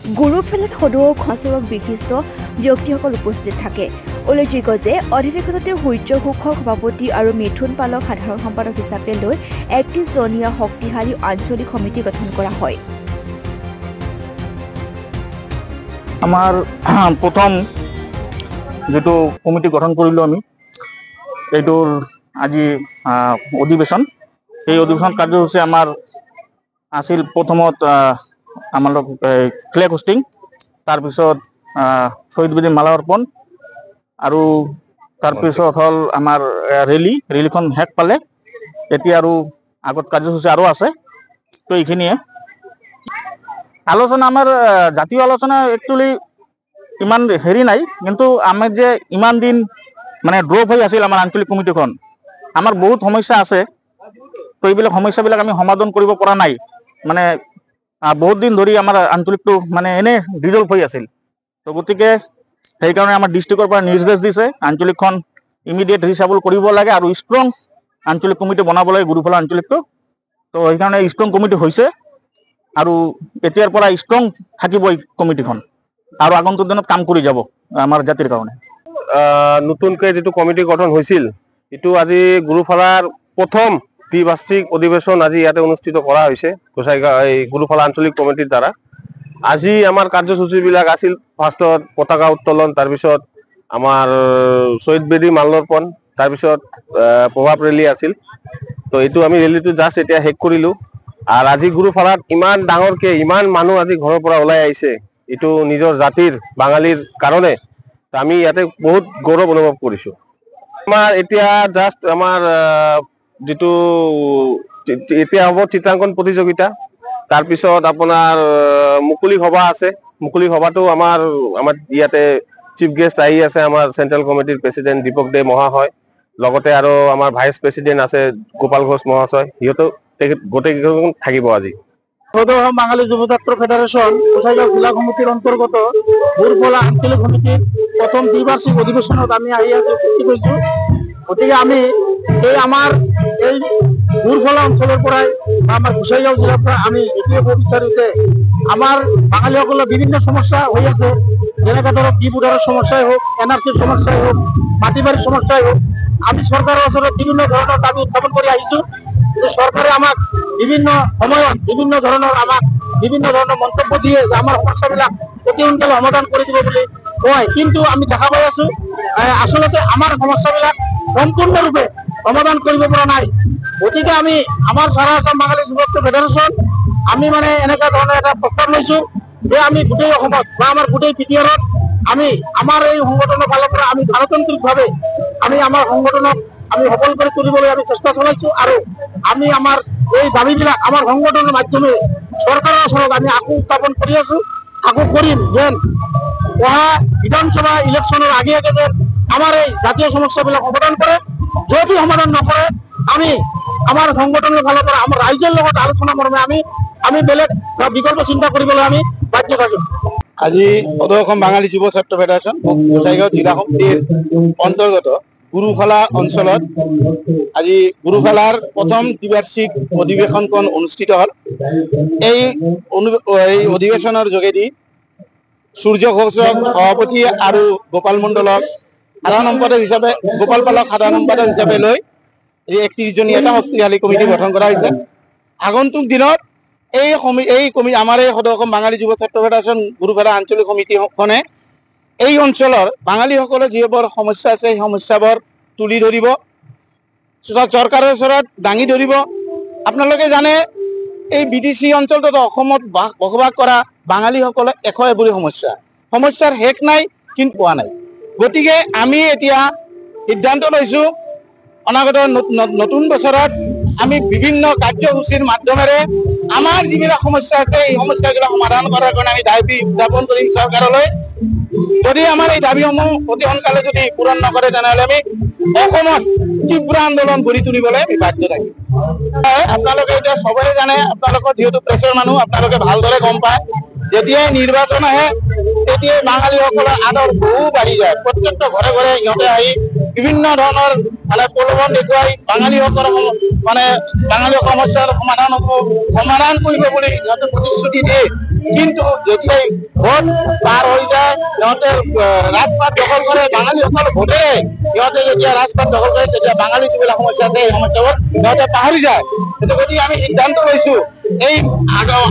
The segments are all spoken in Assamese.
গুৰুফেলাত সদৌ সঞ্চালক বিশিষ্ট ব্যক্তিসকল উপস্থিত থাকে। উল্লেখযোগ্য যে অধিৱেশনতে সূৰ্য ঘোষক সভাপতি আৰু মিথুন পালক সাধাৰণ সম্পাদক হিচাপে লৈ ৩১ জনীয়া শক্তিশালী আঞ্চলিক সমিতি গঠন কৰা হয়। আমাৰ প্ৰথম যেটো কমিটি গঠন কৰিলো আমি এইটোৰ আজি অধিৱেশন এই অধিৱেশন কাৰ্যসূচী আমাৰ আছিল প্ৰথমত আমাৰ ফ্লেগ হোষ্টিং তাৰপিছত শহীদ বেদী মালা অৰ্পণ আৰু তাৰপিছত হ'ল আমাৰ ৰেলীখন শেষ পালে এতিয়া আৰু আগত কাৰ্যসূচী আৰু আছে তো এইখিনিয়ে আলোচনা আমাৰ জাতীয় আলোচনা একচুয়ালি ইমান হেৰি নাই কিন্তু আমাৰ যে ইমান দিন মানে ড্ৰপ হৈ আছিল আমাৰ আঞ্চলিক কমিটিখন আমাৰ বহুত সমস্যা আছে তো এইবিলাক সমস্যাবিলাক আমি সমাধান কৰিব পৰা নাই মানে বহুত দিন ধৰি আমাৰ আঞ্চলিকটো মানে এনে ডিজলভ হৈ আছিল তো গতিকে সেইকাৰণে আমাৰ ডিষ্ট্ৰিক্টৰ পৰা নিৰ্দেশ দিছে আঞ্চলিকখন ইমিডিয়েট ৰিচাবল কৰিব লাগে আৰু ষ্ট্ৰং আঞ্চলিক কমিটি বনাব লাগে গুৰুফলা আঞ্চলিকটো তো সেইকাৰণে ষ্ট্ৰং কমিটি হৈছে আৰু এতিয়াৰ পৰা ষ্ট্ৰং থাকিব এই কমিটিখন আৰু আগন্তুক দিনত কাম কৰি যাব আমাৰ জাতিৰ কাৰণে নতুনকৈ যেটো কমিটি গঠন হৈছিল এটো আজি গুৰুফলাৰ প্ৰথম দ্বিবাৰ্ষিক অধিৱেশন আজি ইয়াতে অনুষ্ঠিত কৰা হৈছে গোসাইগাঁও এই গুৰুফলা আঞ্চলিক কমিটিৰ দ্বাৰা আজি আমাৰ কাৰ্যসূচীবিলাক আছিল ফাৰ্ষ্টত পতাকা উত্তোলন তাৰপিছত আমাৰ শহীদ বেদী মাল্যৰ্পণ তাৰপিছত প্ৰভাৱ ৰেলী আছিল তো এইটো আমি ৰেলীটো জাষ্ট এতিয়া শেষ কৰিলো আৰু আজি গুৰুফলাত ইমান ডাঙৰকে ইমান মানুহ আজি ঘৰৰ পৰা ওলাই আহিছে এটো নিজৰ জাতিৰ বাঙালীৰ কাৰণে আমি ইয়াতে বহুত গৌৰৱ অনুভৱ কৰিছো আমাৰ এতিয়া জাষ্ট আমাৰ যেটো এতিয়া হ'ব চিত্ৰাংকন প্ৰতিযোগিতা তাৰপিছত আপোনাৰ মুকলি সভা আছে মুকলি সভাটো আমাৰ ইয়াতে চিফ গেষ্ট আহি আছে আমাৰ চেন্ট্ৰেল কমিটিৰ প্ৰেসিডেন্ট দীপক দে মহাশয় লগতে আৰু আমাৰ ভাইস প্ৰেসিডেন্ট আছে গোপাল ঘোষ মহাশয় হিয়তো গোটেইকেইজন থাকিব আজি সদৌ বাঙালী যুৱ ছাত্ৰ ফেডাৰেশ্যন গোসাইগাঁও জিলা সমিতিৰ অন্তৰ্গত গুৰুফলা আঞ্চলিক সমিতিৰ প্ৰথম দ্বিবাৰ্ষিক অধিৱেশনত আমি আহি উপস্থিত হৈছোঁ গতিকে আমি এই আমাৰ এই গুৰুফলা অঞ্চলৰ পৰাই বা আমাৰ গোসাইগাঁও জিলাৰ পৰা আমি এইটোৱে ক'ব বিচাৰোঁ যে আমাৰ বাঙালীসকলৰ বিভিন্ন সমস্যা হৈ আছে যেনেকৈ ধৰক ডিপুটাৰৰ সমস্যাই হওক NRCৰ সমস্যাই হওক মাটি বাৰীৰ সমস্যাই হওক আমি চৰকাৰৰ ওচৰত বিভিন্ন ধৰণৰ দাবী উত্থাপন কৰি আহিছোঁ যে চৰকাৰে আমাক বিভিন্ন সময়ত বিভিন্ন ধৰণৰ মন্তব্য দিয়ে যে আমাৰ সমস্যাবিলাক অতি সোনকালে সমাধান কৰি দিব বুলি কয় কিন্তু আমি দেখা পাই আছো আচলতে আমাৰ সমস্যাবিলাক সম্পূৰ্ণৰূপে সমাধান কৰিব পৰা নাই গতিকে আমি আমাৰ সাৰা আসাম বাঙালী যুৱ ছাত্ৰ ফেডাৰেশ্যন আমি মানে এনেকুৱা ধৰণৰ এটা প্ৰস্তাৱ লৈছোঁ যে আমি গোটেই অসমত বা আমাৰ গোটেই পিটিআৰত আমি আমাৰ এই সংগঠনৰ ফালৰ পৰা আমি গণতান্ত্ৰিকভাৱে আমি আমাৰ সংগঠনক আমি সফল কৰি তুলিবলৈ আমি চেষ্টা চলাইছোঁ আৰু আমি আমাৰ এই দাবীবিলাক আমাৰ সংগঠনৰ মাধ্যমে চৰকাৰৰ ওচৰত আমি আকৌ উত্থাপন কৰি আছোঁ আকৌ কৰিম যেন অহা বিধানসভা ইলেকশ্যনৰ আগে আগে যেন আমাৰ এই জাতীয় সমস্যাবিলাক সমাধান কৰে যদি সমাধান নকৰে আমি আমাৰ সংগঠনৰ ফালৰ পৰা আমাৰ ৰাইজৰ লগত আলোচনা মৰ্মে আমি বেলেগ বিকল্প চিন্তা কৰিবলৈ আমি বাধ্য থাকিম আজি সদৌ অসম বাঙালী যুৱ ছাত্ৰ ফেডাৰেশ্যন গোসাইগাঁও জিলা সমিতিৰ অন্তৰ্গত গুৰুফলা অঞ্চলত আজি গুৰুফলাৰ প্ৰথম দ্বিবাৰ্ষিক অধিৱেশনখন অনুষ্ঠিত হ'ল এই অধিৱেশনৰ যোগেদি সূৰ্য ঘোষক সভাপতি আৰু গোপাল মণ্ডলক সাধাৰণ সম্পাদক হিচাপে গোপাল পালক সাধাৰণ সম্পাদক হিচাপে লৈ এই 31 জনীয়া এটা শক্তিশালী কমিটি গঠন কৰা হৈছে আগন্তুক দিনত এই কমিটি আমাৰ এই সদৌ অসম বাঙালী যুৱ ছাত্ৰ ফেডাৰেশ্যন গুৰুফলা আঞ্চলিক সমিতিখনে এই অঞ্চলৰ বাঙালীসকলৰ যিবোৰ সমস্যা আছে সেই সমস্যাবোৰ তুলি ধৰিব চৰকাৰৰ ওচৰত দাঙি ধৰিব আপোনালোকে জানে এই BTC অঞ্চলটোত অসমত বসবাস কৰা বাঙালীসকলৰ এশএবুৰি সমস্যাৰ শেষ নাই কিন্তু পোৱা নাই গতিকে আমি এতিয়া সিদ্ধান্ত লৈছোঁ অনাগত নতুন বছৰত আমি বিভিন্ন কাৰ্যসূচীৰ মাধ্যমেৰে আমাৰ যিবিলাক সমস্যা আছে এই সমস্যাবিলাক সমাধান কৰাৰ কাৰণে আমি দাবী উত্থাপন কৰিম চৰকাৰলৈ যদি আমাৰ এই দাবীসমূহ অতি সোনকালে যদি পূৰণ নকৰে তেনেহ'লে আমি অসমত তীব্ৰ আন্দোলন গঢ়ি তুলিবলৈ আমি বাধ্য থাকিম আপোনালোকে এতিয়া সবৰে জানে আপোনালোকৰ যিহেতু প্ৰেছৰ মানুহ আপোনালোকে ভালদৰে গম পায় যেতিয়াই নিৰ্বাচন আহে তেতিয়াই বাঙালীসকলৰ আদৰ বহু বাঢ়ি যায় প্ৰত্যেকটো ঘৰে ঘৰে ইহঁতে আহি বিভিন্ন ধৰণৰ মানে প্ৰলোভন দেখুৱাই বাঙালীসকলৰ মানে বাঙালী সমস্যাৰ সমাধান কৰিব বুলি ইহঁতে প্ৰতিশ্ৰুতি দিয়ে কিন্তু যেতিয়াই ভোট পাৰ হৈ যায় সিহঁতে ৰাজপাট দখল কৰে বাঙালীসকল ভোটেৰে সিহঁতে যেতিয়া ৰাজপাট দখল কৰে তেতিয়া বাঙালী যিবিলাক সমস্যা আছে এই সমস্যাবোৰ সিহঁতে পাহৰি যায় সেইটো গতিকে আমি সিদ্ধান্ত লৈছো এই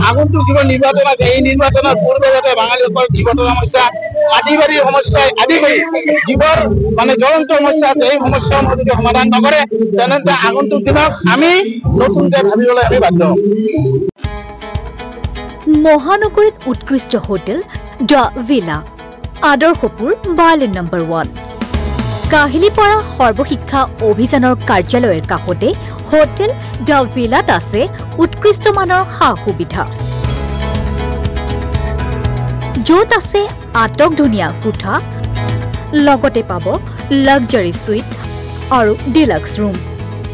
আগন্তুক যিবোৰ নিৰ্বাচন আছে এই নিৰ্বাচনৰ পূৰ্বে যাতে বাঙালীসকলৰ জীৱনৰ সমস্যা মাটি বাৰীৰ সমস্যা আদি কৰি যিবোৰ মানে জ্বলন্ত সমস্যা আছে এই সমস্যাসমূহ যদি সমাধান নকৰে তেনেহ'লে আগন্তুক দিনত আমি নতুনকৈ ভাবিবলৈ আমি বাধ্য হ'ম। মহানগৰীত উৎকৃষ্ট হোটেল দ্য ভিলা আদৰ্শপুৰ বাৰ্লিন নম্বৰ 1 কাহিলীপাৰা সৰ্বশিক্ষা অভিযানৰ কাৰ্যালয়ৰ কাষতে হোটেল দ্য ভিলাত আছে উৎকৃষ্ট মানৰ সা সুবিধা য'ত আছে আটক ধুনীয়া কোঠা লগতে পাব লাক্সাৰি সুইট আৰু ডিলাক্স ৰুম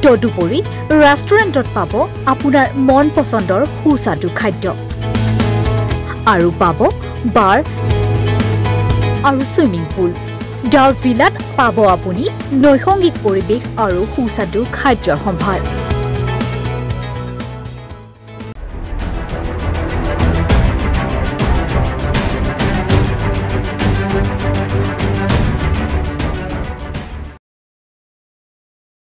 তদুপৰি ৰেষ্টুৰেণ্টত পাব আপোনাৰ মন পছন্দৰ সুস্বাদু খাদ্য আৰু পাব বাৰ আৰু সুইমিং পুল দ্য ভিলাত পাব আপুনি নৈসংগিক পৰিৱেশ আৰু সুস্বাদু খাদ্যৰ সম্ভাৰ।